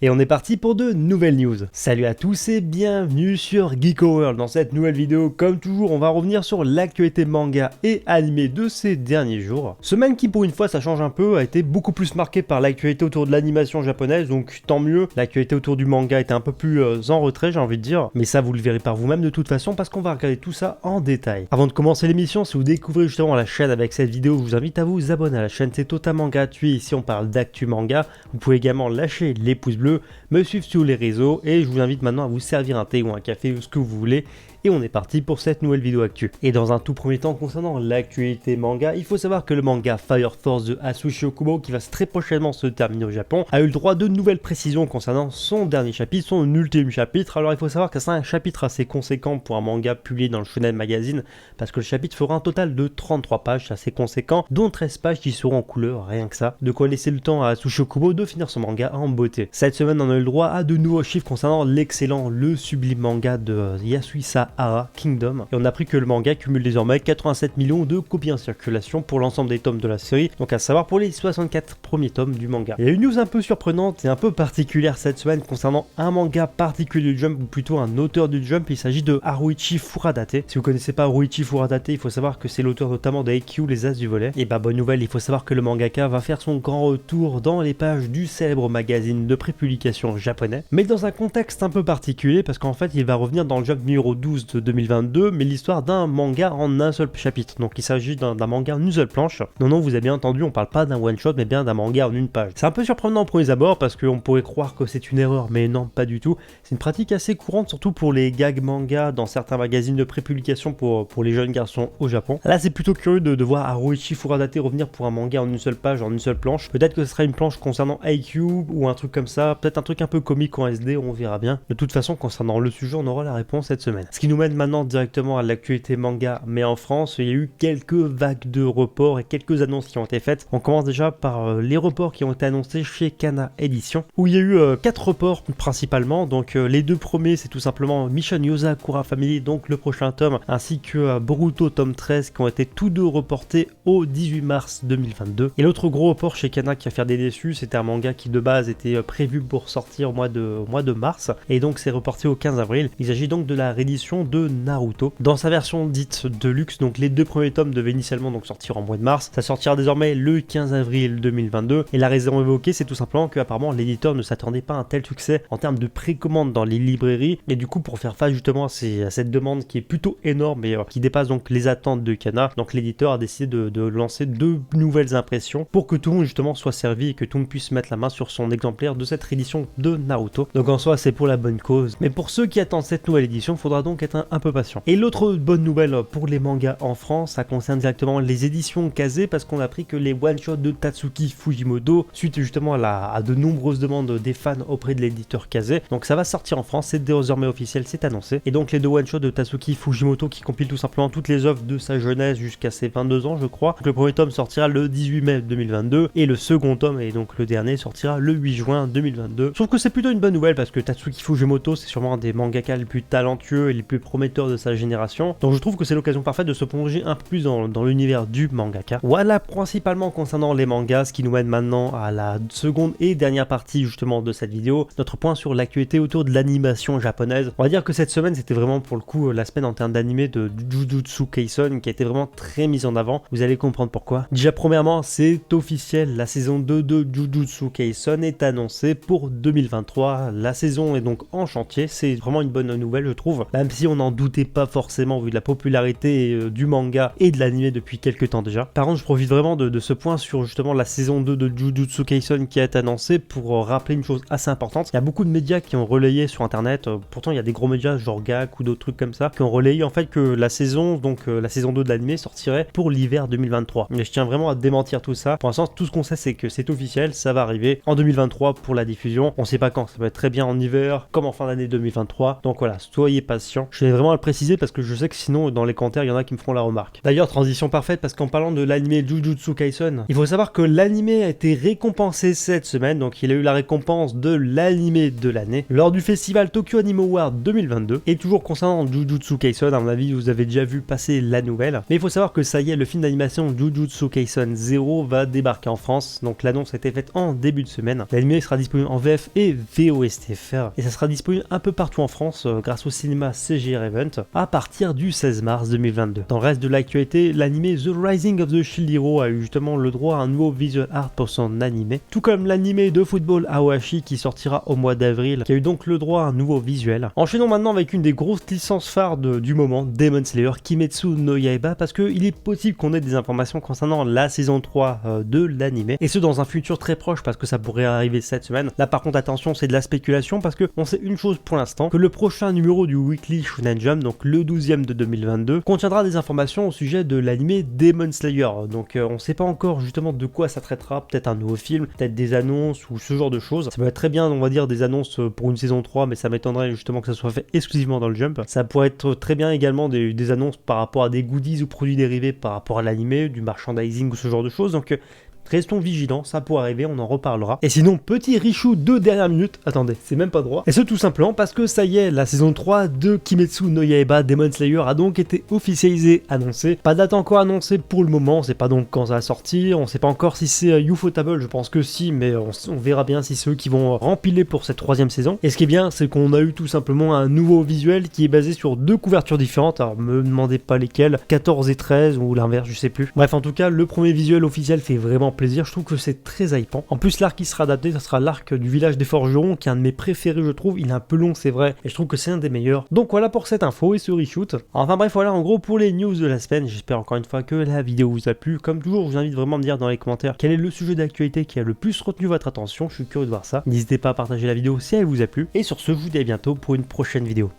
Et on est parti pour de nouvelles news. Salut à tous et bienvenue sur Geeko World. Dans cette nouvelle vidéo, comme toujours, on va revenir sur l'actualité manga et animé de ces derniers jours. Semaine qui, pour une fois, ça change un peu, a été beaucoup plus marquée par l'actualité autour de l'animation japonaise, donc tant mieux. L'actualité autour du manga était un peu plus en retrait, j'ai envie de dire, mais ça vous le verrez par vous-même de toute façon parce qu'on va regarder tout ça en détail. Avant de commencer l'émission, si vous découvrez justement la chaîne avec cette vidéo, je vous invite à vous abonner à la chaîne, c'est totalement gratuit. Ici, on parle d'actu manga. Vous pouvez également lâcher les pouces bleus, me suivre sur les réseaux et je vous invite maintenant à vous servir un thé ou un café ou ce que vous voulez. Et on est parti pour cette nouvelle vidéo actu. Et dans un tout premier temps concernant l'actualité manga, il faut savoir que le manga Fire Force de Asushi Okubo, qui va très prochainement se terminer au Japon, a eu le droit de nouvelles précisions concernant son dernier chapitre, son ultime chapitre. Alors il faut savoir que c'est un chapitre assez conséquent pour un manga publié dans le Shonen Magazine, parce que le chapitre fera un total de 33 pages, c'est assez conséquent, dont 13 pages qui seront en couleur, rien que ça. De quoi laisser le temps à Asushi Okubo de finir son manga en beauté. Cette semaine, on a eu le droit à de nouveaux chiffres concernant l'excellent, le sublime manga de Yasuhisa Hara, Kingdom, et on a appris que le manga cumule désormais 87 millions de copies en circulation pour l'ensemble des tomes de la série, donc à savoir pour les 64 premiers tomes du manga. Il y a une news un peu surprenante et un peu particulière cette semaine concernant un manga particulier du Jump, ou plutôt un auteur du Jump. Il s'agit de Haruichi Furadate. Si vous connaissez pas Haruichi Furadate, il faut savoir que c'est l'auteur notamment de Haikyuu, les As du volet. Et bah bonne nouvelle, il faut savoir que le mangaka va faire son grand retour dans les pages du célèbre magazine de prépublication japonais, mais dans un contexte un peu particulier parce qu'en fait il va revenir dans le Jump numéro 12 de 2022, mais l'histoire d'un manga en un seul chapitre. Donc il s'agit d'un manga en une seule planche. Non, vous avez bien entendu, on parle pas d'un one shot, mais bien d'un manga en une page. C'est un peu surprenant au premier abord parce qu'on pourrait croire que c'est une erreur, mais non, pas du tout. C'est une pratique assez courante, surtout pour les gags manga dans certains magazines de prépublication pour les jeunes garçons au Japon. Là, c'est plutôt curieux de voir Haruichi Furadate revenir pour un manga en une seule page, en une seule planche. Peut-être que ce sera une planche concernant Haikyuu ou un truc comme ça, peut-être un truc un peu comique en SD, on verra bien. De toute façon, concernant le sujet, on aura la réponse cette semaine. Ce qui nous mène maintenant directement à l'actualité manga, mais en France, il y a eu quelques vagues de reports et quelques annonces qui ont été faites. On commence déjà par les reports qui ont été annoncés chez Kana Édition, où il y a eu 4 reports principalement. Donc les deux premiers, c'est tout simplement Mission Yozakura Family, donc le prochain tome, ainsi que Boruto tome 13, qui ont été tous deux reportés au 18 mars 2022. Et l'autre gros report chez Kana qui a fait des déçus, c'était un manga qui de base était prévu pour sortir au mois de mars, et donc c'est reporté au 15 avril. Il s'agit donc de la réédition de Naruto dans sa version dite de luxe. Donc les deux premiers tomes devaient initialement donc sortir en mois de mars, ça sortira désormais le 15 avril 2022, et la raison évoquée, c'est tout simplement que apparemment l'éditeur ne s'attendait pas à un tel succès en termes de précommande dans les librairies, et du coup pour faire face justement à cette demande qui est plutôt énorme et qui dépasse donc les attentes de Kana, donc l'éditeur a décidé de lancer 2 nouvelles impressions pour que tout le monde justement soit servi et que tout le monde puisse mettre la main sur son exemplaire de cette réédition de Naruto. Donc en soi c'est pour la bonne cause, mais pour ceux qui attendent cette nouvelle édition, il faudra donc être un peu patient. Et l'autre bonne nouvelle pour les mangas en France, ça concerne directement les éditions Kazé, parce qu'on a appris que les one-shots de Tatsuki Fujimoto, suite justement à de nombreuses demandes des fans auprès de l'éditeur Kazé, donc ça va sortir en France, c'est désormais officiel, c'est annoncé. Et donc les deux one-shots de Tatsuki Fujimoto qui compilent tout simplement toutes les œuvres de sa jeunesse jusqu'à ses 22 ans je crois. Donc le premier tome sortira le 18 mai 2022 et le second tome, et donc le dernier, sortira le 8 juin 2022. Je trouve que c'est plutôt une bonne nouvelle parce que Tatsuki Fujimoto c'est sûrement un des mangaka les plus talentueux et les plus prometteurs de sa génération, donc je trouve que c'est l'occasion parfaite de se plonger un peu plus dans l'univers du mangaka. Voilà principalement concernant les mangas, ce qui nous mène maintenant à la seconde et dernière partie justement de cette vidéo, notre point sur l'actualité autour de l'animation japonaise. On va dire que cette semaine c'était vraiment pour le coup la semaine en termes d'animé de Jujutsu Kaisen qui a été vraiment très mise en avant, vous allez comprendre pourquoi. Déjà premièrement, c'est officiel, la saison 2 de Jujutsu Kaisen est annoncée pour 2023, la saison est donc en chantier, c'est vraiment une bonne nouvelle je trouve, même si on n'en doutait pas forcément vu de la popularité du manga et de l'animé depuis quelques temps déjà. Par contre je profite vraiment de ce point sur justement la saison 2 de Jujutsu Kaisen qui a été annoncée pour rappeler une chose assez importante. Il y a beaucoup de médias qui ont relayé sur internet, pourtant il y a des gros médias genre GAK ou d'autres trucs comme ça qui ont relayé en fait que la saison, donc la saison 2 de l'animé sortirait pour l'hiver 2023. Mais je tiens vraiment à démentir tout ça. Pour l'instant tout ce qu'on sait c'est que c'est officiel, ça va arriver en 2023 pour la diffusion. On sait pas quand, ça peut être très bien en hiver comme en fin d'année 2023. Donc voilà, soyez patients. Je vais vraiment le préciser parce que je sais que sinon dans les commentaires il y en a qui me feront la remarque. D'ailleurs transition parfaite parce qu'en parlant de l'animé Jujutsu Kaisen, il faut savoir que l'animé a été récompensé cette semaine, donc il a eu la récompense de l'animé de l'année lors du festival Tokyo Anime Award 2022. Et toujours concernant Jujutsu Kaisen, à mon avis vous avez déjà vu passer la nouvelle, mais il faut savoir que ça y est, le film d'animation Jujutsu Kaisen 0 va débarquer en France, donc l'annonce a été faite en début de semaine. L'animé sera disponible en VF et VOSTFR et ça sera disponible un peu partout en France grâce au cinéma CGR Event à partir du 16 mars 2022. Dans le reste de l'actualité, l'animé The Rising of the Shield Hero a eu justement le droit à un nouveau visual art pour son animé, tout comme l'animé de football Aoashi qui sortira au mois d'avril, qui a eu donc le droit à un nouveau visuel. Enchaînons maintenant avec une des grosses licences phares du moment, Demon Slayer Kimetsu no Yaiba, parce qu'il est possible qu'on ait des informations concernant la saison 3 de l'animé, et ce dans un futur très proche parce que ça pourrait arriver cette semaine. Là par contre attention, c'est de la spéculation parce qu'on sait une chose pour l'instant, que le prochain numéro du Weekly Shonen Jump, donc le 12e de 2022, contiendra des informations au sujet de l'animé Demon Slayer. Donc on sait pas encore justement de quoi ça traitera, peut-être un nouveau film, peut-être des annonces ou ce genre de choses. Ça peut être très bien, on va dire, des annonces pour une saison 3, mais ça m'étonnerait justement que ça soit fait exclusivement dans le Jump. Ça pourrait être très bien également des annonces par rapport à des goodies ou produits dérivés par rapport à l'animé, du merchandising ou ce genre de choses. Donc restons vigilants, ça pourrait arriver, on en reparlera. Et sinon, petit Richu de dernière minute, attendez, c'est même pas droit. Et ce tout simplement parce que ça y est, la saison 3 de Kimetsu no Yaiba Demon Slayer a donc été officialisée, annoncée. Pas de date encore annoncée pour le moment, on sait pas donc quand ça va sortir, on sait pas encore si c'est Ufotable, je pense que si, mais on verra bien si c'est eux qui vont rempiler pour cette troisième saison. Et ce qui est bien, c'est qu'on a eu tout simplement un nouveau visuel qui est basé sur deux couvertures différentes, alors me demandez pas lesquelles, 14 et 13 ou l'inverse, je sais plus. Bref, en tout cas, le premier visuel officiel fait vraiment plaisir, je trouve que c'est très hypant. En plus, l'arc qui sera adapté, ça sera l'arc du village des forgerons, qui est un de mes préférés, je trouve. Il est un peu long, c'est vrai, et je trouve que c'est un des meilleurs. Donc voilà pour cette info et ce reshoot. Enfin bref, voilà en gros pour les news de la semaine. J'espère encore une fois que la vidéo vous a plu. Comme toujours, je vous invite vraiment à me dire dans les commentaires quel est le sujet d'actualité qui a le plus retenu votre attention. Je suis curieux de voir ça. N'hésitez pas à partager la vidéo si elle vous a plu. Et sur ce, je vous dis à bientôt pour une prochaine vidéo.